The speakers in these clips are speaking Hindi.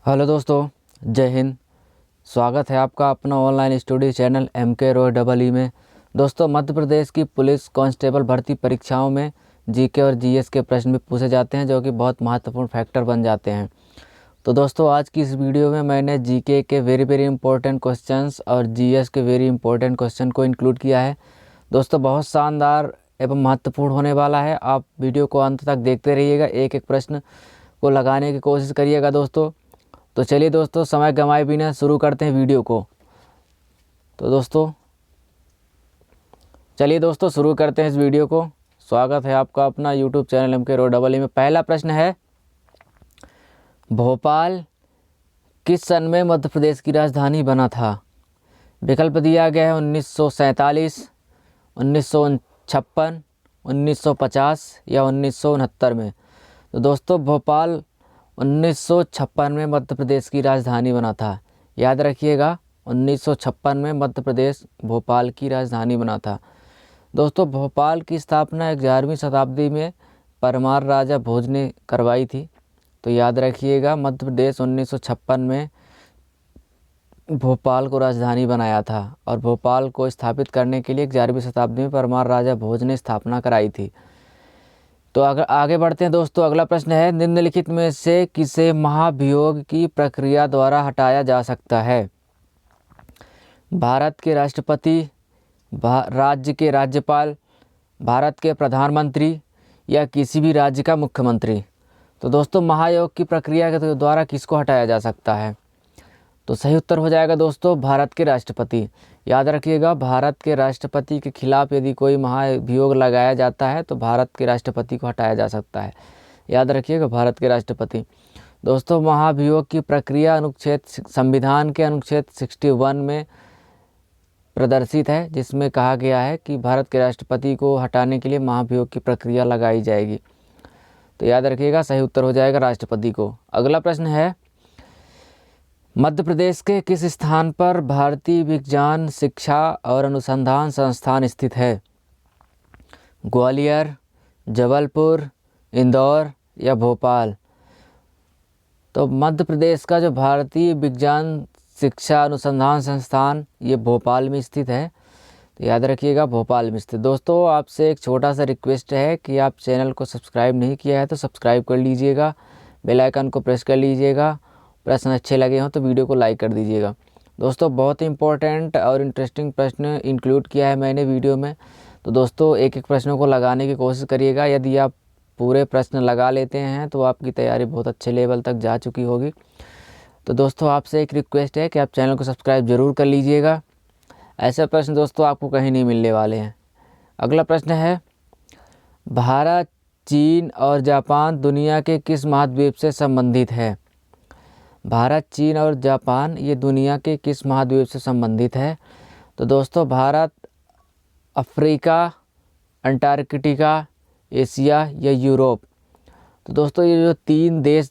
हेलो दोस्तों, जय हिंद। स्वागत है आपका अपना ऑनलाइन स्टडी चैनल MK में। दोस्तों, मध्य प्रदेश की पुलिस कांस्टेबल भर्ती परीक्षाओं में जीके और जीएस के प्रश्न भी पूछे जाते हैं, जो कि बहुत महत्वपूर्ण फैक्टर बन जाते हैं। तो दोस्तों, आज की इस वीडियो में मैंने जीके के वेरी इंपॉर्टेंट क्वेश्चंस और जीएस के वेरी इंपॉर्टेंट क्वेश्चन को इंक्लूड किया है। दोस्तों, बहुत शानदार एवं महत्वपूर्ण होने वाला है। आप वीडियो को अंत तक देखते रहिएगा, एक एक प्रश्न को लगाने की कोशिश करिएगा दोस्तों। तो चलिए दोस्तों, समय गंवाए बिना शुरू करते हैं वीडियो को। तो दोस्तों चलिए दोस्तों शुरू करते हैं इस वीडियो को। स्वागत है आपका अपना यूट्यूब चैनल MK में। पहला प्रश्न है, भोपाल किस सन में मध्य प्रदेश की राजधानी बना था? विकल्प दिया गया है 1947, 1956, 1950 या 1969 में। तो दोस्तों, भोपाल 1956 में मध्य प्रदेश की राजधानी बना था। याद रखिएगा, 1956 में मध्य प्रदेश भोपाल की राजधानी बना था। दोस्तों, भोपाल की स्थापना 11वीं शताब्दी में परमार राजा भोज ने करवाई थी। तो याद रखिएगा, मध्य प्रदेश 1956 में भोपाल को राजधानी बनाया था और भोपाल को स्थापित करने के लिए 11वीं शताब्दी में परमार राजा भोज ने स्थापना कराई थी। तो अगर आगे बढ़ते हैं दोस्तों, अगला प्रश्न है, निम्नलिखित में से किसे महाभियोग की प्रक्रिया द्वारा हटाया जा सकता है? भारत के राष्ट्रपति, राज्य के राज्यपाल, भारत के प्रधानमंत्री या किसी भी राज्य का मुख्यमंत्री। तो दोस्तों, महायोग की प्रक्रिया के द्वारा किसको हटाया जा सकता है? तो सही उत्तर हो जाएगा दोस्तों, भारत के राष्ट्रपति। याद रखिएगा, भारत के राष्ट्रपति के खिलाफ यदि कोई महाभियोग लगाया जाता है तो भारत के राष्ट्रपति को हटाया जा सकता है। याद रखिएगा, भारत के राष्ट्रपति। दोस्तों, महाभियोग की प्रक्रिया संविधान के अनुच्छेद 61 में प्रदर्शित है, जिसमें कहा गया है कि भारत के राष्ट्रपति को हटाने के लिए महाभियोग की प्रक्रिया लगाई जाएगी। तो याद रखिएगा, सही उत्तर हो जाएगा राष्ट्रपति को। अगला प्रश्न है, मध्य प्रदेश के किस स्थान पर भारतीय विज्ञान शिक्षा और अनुसंधान संस्थान स्थित है? ग्वालियर, जबलपुर, इंदौर या भोपाल? तो मध्य प्रदेश का जो भारतीय विज्ञान शिक्षा अनुसंधान संस्थान ये भोपाल में स्थित है। तो याद रखिएगा, भोपाल में स्थित। दोस्तों, आपसे एक छोटा सा रिक्वेस्ट है कि आप चैनल को सब्सक्राइब नहीं किया है तो सब्सक्राइब कर लीजिएगा, बेल आइकन को प्रेस कर लीजिएगा। प्रश्न अच्छे लगे हों तो वीडियो को लाइक कर दीजिएगा। दोस्तों, बहुत ही इंपॉर्टेंट और इंटरेस्टिंग प्रश्न इंक्लूड किया है मैंने वीडियो में। तो दोस्तों, एक एक प्रश्नों को लगाने की कोशिश करिएगा। यदि आप पूरे प्रश्न लगा लेते हैं तो आपकी तैयारी बहुत अच्छे लेवल तक जा चुकी होगी। तो दोस्तों, आपसे एक रिक्वेस्ट है कि आप चैनल को सब्सक्राइब ज़रूर कर लीजिएगा। ऐसे प्रश्न दोस्तों आपको कहीं नहीं मिलने वाले हैं। अगला प्रश्न है, भारत, चीन और जापान दुनिया के किस महाद्वीप से संबंधित है? भारत, चीन और जापान ये दुनिया के किस महाद्वीप से संबंधित है? तो दोस्तों, भारत, अफ्रीका, अंटार्कटिका, एशिया या यूरोप? तो दोस्तों, ये जो 3 देश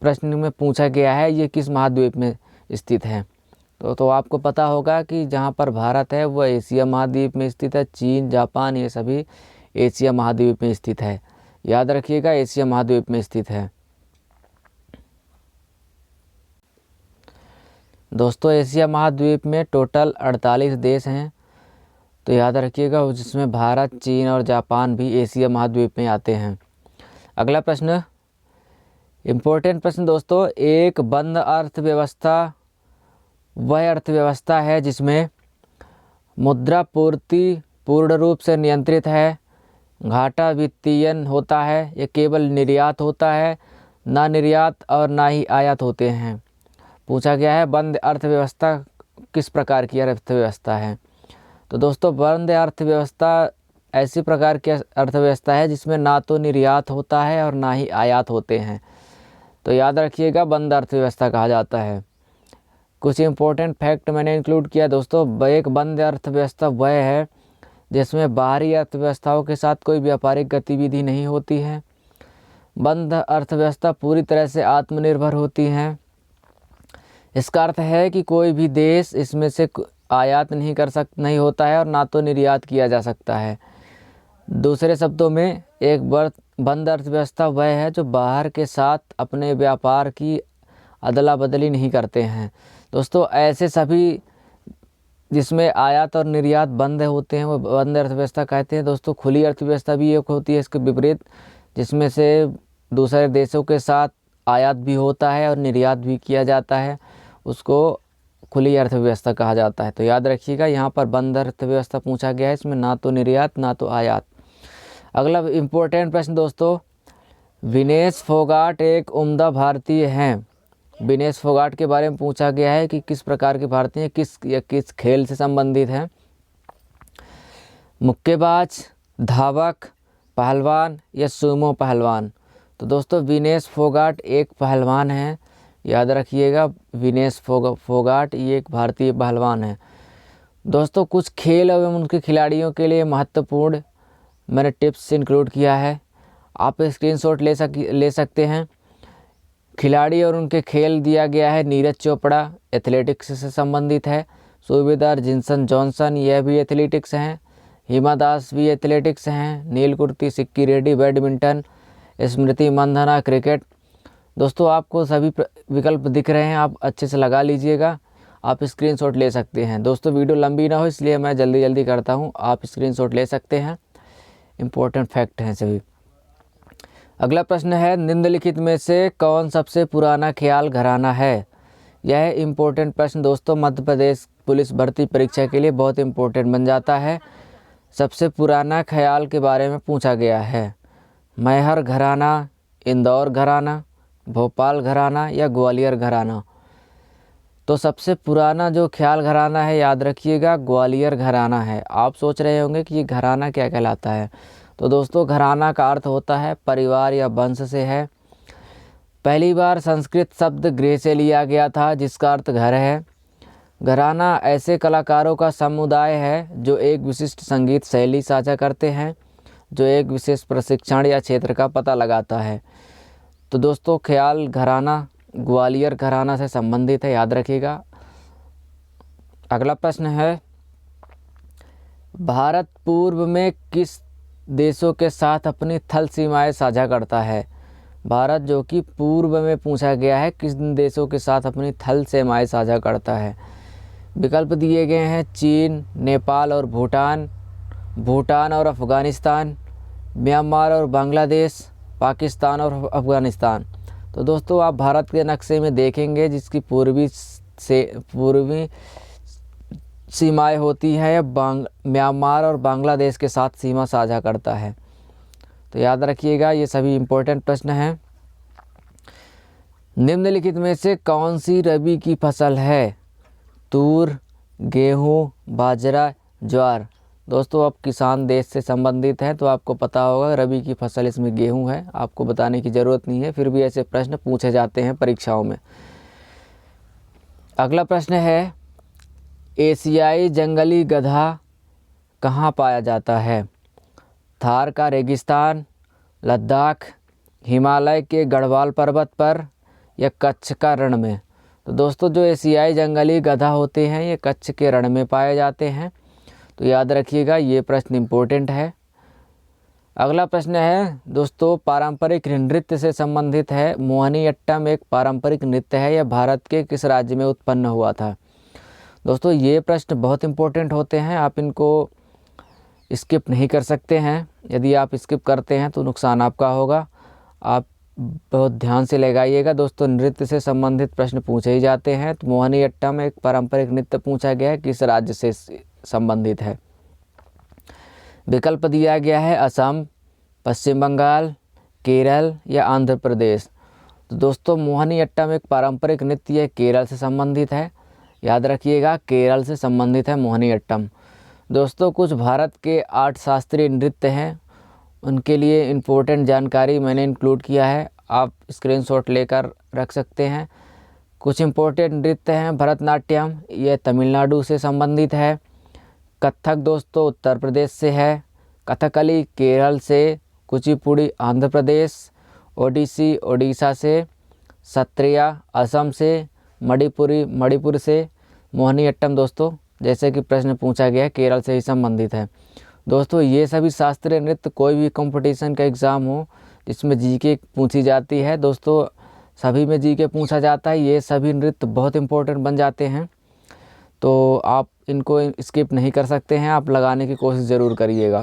प्रश्न में पूछा गया है ये किस महाद्वीप में स्थित है? तो आपको पता होगा कि जहाँ पर भारत है वह एशिया महाद्वीप में स्थित है। चीन, जापान ये सभी एशिया महाद्वीप में स्थित है। याद रखिएगा, एशिया महाद्वीप में स्थित है। दोस्तों, एशिया महाद्वीप में टोटल 48 देश हैं। तो याद रखिएगा, जिसमें भारत, चीन और जापान भी एशिया महाद्वीप में आते हैं। अगला प्रश्न, इम्पोर्टेंट प्रश्न दोस्तों, एक बंद अर्थव्यवस्था वह अर्थव्यवस्था है जिसमें मुद्रा पूर्ति पूर्ण रूप से नियंत्रित है, घाटा वित्तीयन होता है, या केवल निर्यात होता है, ना निर्यात और ना ही आयात होते हैं? पूछा गया है बंद अर्थव्यवस्था किस प्रकार की अर्थव्यवस्था है? तो दोस्तों, बंद अर्थव्यवस्था ऐसी प्रकार की अर्थव्यवस्था है जिसमें ना तो निर्यात होता है और ना ही आयात होते हैं। तो याद रखिएगा, बंद अर्थव्यवस्था कहा जाता है। कुछ इंपॉर्टेंट फैक्ट मैंने इंक्लूड किया दोस्तों। एक बंद अर्थव्यवस्था वह है जिसमें बाहरी अर्थव्यवस्थाओं के साथ कोई व्यापारिक गतिविधि नहीं होती है। बंद अर्थव्यवस्था पूरी तरह से आत्मनिर्भर होती है। इसका अर्थ है कि कोई भी देश इसमें से आयात नहीं होता है और ना तो निर्यात किया जा सकता है। दूसरे शब्दों में, एक बंद अर्थव्यवस्था वह है जो बाहर के साथ अपने व्यापार की अदला बदली नहीं करते हैं। दोस्तों ऐसे सभी जिसमें आयात और निर्यात बंद होते हैं वो बंद अर्थव्यवस्था कहते हैं। दोस्तों खुली अर्थव्यवस्था भी एक होती है इसके विपरीत, जिसमें से दूसरे देशों के साथ आयात भी होता है और निर्यात भी किया जाता है, उसको खुली अर्थव्यवस्था कहा जाता है। तो याद रखिएगा, यहाँ पर बंद अर्थव्यवस्था पूछा गया है, इसमें ना तो निर्यात ना तो आयात। अगला इम्पोर्टेंट प्रश्न दोस्तों, विनेश फोगाट एक उम्दा भारतीय हैं। विनेश फोगाट के बारे में पूछा गया है कि किस प्रकार के भारतीय, किस खेल से संबंधित हैं। मुक्केबाज, धावक, पहलवान या सुमो पहलवान। तो दोस्तों विनेश फोगाट एक पहलवान हैं, याद रखिएगा, विनेश फोगाट ये एक भारतीय पहलवान है। दोस्तों कुछ खेल एवं उनके खिलाड़ियों के लिए महत्वपूर्ण मैंने टिप्स इंक्लूड किया है, आप स्क्रीनशॉट ले सकते हैं। खिलाड़ी और उनके खेल दिया गया है। नीरज चोपड़ा एथलेटिक्स से संबंधित है। सूबेदार जिनसन जॉनसन यह भी एथलेटिक्स हैं। हिमा दास भी एथलेटिक्स हैं। नीलकुर्ती सिक्की रेड्डी बैडमिंटन। स्मृति मंधाना क्रिकेट। दोस्तों आपको सभी विकल्प दिख रहे हैं, आप अच्छे से लगा लीजिएगा, आप स्क्रीनशॉट ले सकते हैं। दोस्तों वीडियो लंबी ना हो इसलिए मैं जल्दी करता हूं, आप स्क्रीनशॉट ले सकते हैं, इम्पोर्टेंट फैक्ट हैं सभी। अगला प्रश्न है, निम्नलिखित में से कौन सबसे पुराना ख्याल घराना है। यह इम्पोर्टेंट प्रश्न दोस्तों मध्य प्रदेश पुलिस भर्ती परीक्षा के लिए बहुत इम्पोर्टेंट बन जाता है। सबसे पुराना ख्याल के बारे में पूछा गया है। मैहर घराना, इंदौर घराना, भोपाल घराना या ग्वालियर घराना। तो सबसे पुराना जो ख्याल घराना है, याद रखिएगा, ग्वालियर घराना है। आप सोच रहे होंगे कि ये घराना क्या कहलाता है। तो दोस्तों घराना का अर्थ होता है परिवार या वंश से है। पहली बार संस्कृत शब्द गृह से लिया गया था जिसका अर्थ घर है। घराना ऐसे कलाकारों का समुदाय है जो एक विशिष्ट संगीत शैली साझा करते हैं, जो एक विशेष प्रशिक्षण या क्षेत्र का पता लगाता है। तो दोस्तों ख्याल घराना ग्वालियर घराना से संबंधित है, याद रखिएगा। अगला प्रश्न है, भारत पूर्व में किस देशों के साथ अपनी थल सीमाएं साझा करता है। भारत जो कि पूर्व में पूछा गया है, किस देशों के साथ अपनी थल सीमाएं साझा करता है। विकल्प दिए गए हैं, चीन, नेपाल और भूटान, भूटान और अफ़गानिस्तान, म्यांमार और बांग्लादेश, पाकिस्तान और अफ़गानिस्तान। तो दोस्तों आप भारत के नक्शे में देखेंगे जिसकी पूर्वी सीमाएं होती हैं, म्यांमार और बांग्लादेश के साथ सीमा साझा करता है। तो याद रखिएगा, ये सभी इम्पोर्टेंट प्रश्न हैं। निम्नलिखित में से कौन सी रबी की फसल है। तूर, गेहूँ, बाजरा, ज्वार। दोस्तों आप किसान देश से संबंधित हैं तो आपको पता होगा रबी की फसल इसमें गेहूं है, आपको बताने की ज़रूरत नहीं है, फिर भी ऐसे प्रश्न पूछे जाते हैं परीक्षाओं में। अगला प्रश्न है, एशियाई जंगली गधा कहाँ पाया जाता है। थार का रेगिस्तान, लद्दाख, हिमालय के गढ़वाल पर्वत पर या कच्छ का रण में। तो दोस्तों जो एशियाई जंगली गधा होते हैं ये कच्छ के रण में पाए जाते हैं। तो याद रखिएगा, ये प्रश्न इम्पोर्टेंट है। अगला प्रश्न है दोस्तों, पारंपरिक नृत्य से संबंधित है। मोहिनीअट्टम एक पारंपरिक नृत्य है, यह भारत के किस राज्य में उत्पन्न हुआ था। दोस्तों ये प्रश्न बहुत इम्पोर्टेंट होते हैं, आप इनको स्किप नहीं कर सकते हैं। यदि आप स्किप करते हैं तो नुकसान आपका होगा, आप बहुत ध्यान से लगाइएगा। दोस्तों नृत्य से संबंधित प्रश्न पूछे ही जाते हैं। तो मोहिनीअट्टम एक पारंपरिक नृत्य पूछा गया है, किस राज्य से संबंधित है। विकल्प दिया गया है, असम, पश्चिम बंगाल, केरल या आंध्र प्रदेश। तो दोस्तों मोहिनीअट्टम एक पारंपरिक नृत्य केरल से संबंधित है, याद रखिएगा, केरल से संबंधित है मोहिनीअट्टम। दोस्तों कुछ भारत के 8 शास्त्रीय नृत्य हैं, उनके लिए इम्पोर्टेंट जानकारी मैंने इंक्लूड किया है, आप स्क्रीनशॉट लेकर रख सकते हैं। कुछ इम्पोर्टेंट नृत्य हैं, भरतनाट्यम ये तमिलनाडु से संबंधित है। कथक दोस्तों उत्तर प्रदेश से है। कथकली केरल से। कुचिपुड़ी आंध्र प्रदेश। ओडिसी ओडिशा से। सत्रिया असम से। मणिपुरी मणिपुर से। मोहिनीअट्टम दोस्तों जैसे कि प्रश्न पूछा गया है केरल से ही संबंधित है। दोस्तों ये सभी शास्त्रीय नृत्य कोई भी कंपटीशन का एग्ज़ाम हो जिसमें जीके पूछी जाती है, दोस्तों सभी में जीके पूछा जाता है। ये सभी नृत्य बहुत इम्पोर्टेंट बन जाते हैं, तो आप इनको स्किप नहीं कर सकते हैं, आप लगाने की कोशिश ज़रूर करिएगा।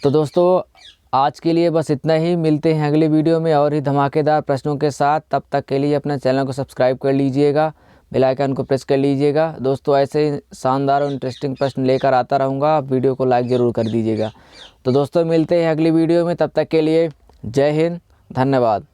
तो दोस्तों आज के लिए बस इतना ही। मिलते हैं अगली वीडियो में और ही धमाकेदार प्रश्नों के साथ। तब तक के लिए अपने चैनल को सब्सक्राइब कर लीजिएगा, बेल आइकन को प्रेस कर लीजिएगा। दोस्तों ऐसे ही शानदार और इंटरेस्टिंग प्रश्न लेकर आता रहूँगा, आप वीडियो को लाइक ज़रूर कर दीजिएगा। तो दोस्तों मिलते हैं अगली वीडियो में, तब तक के लिए जय हिंद, धन्यवाद।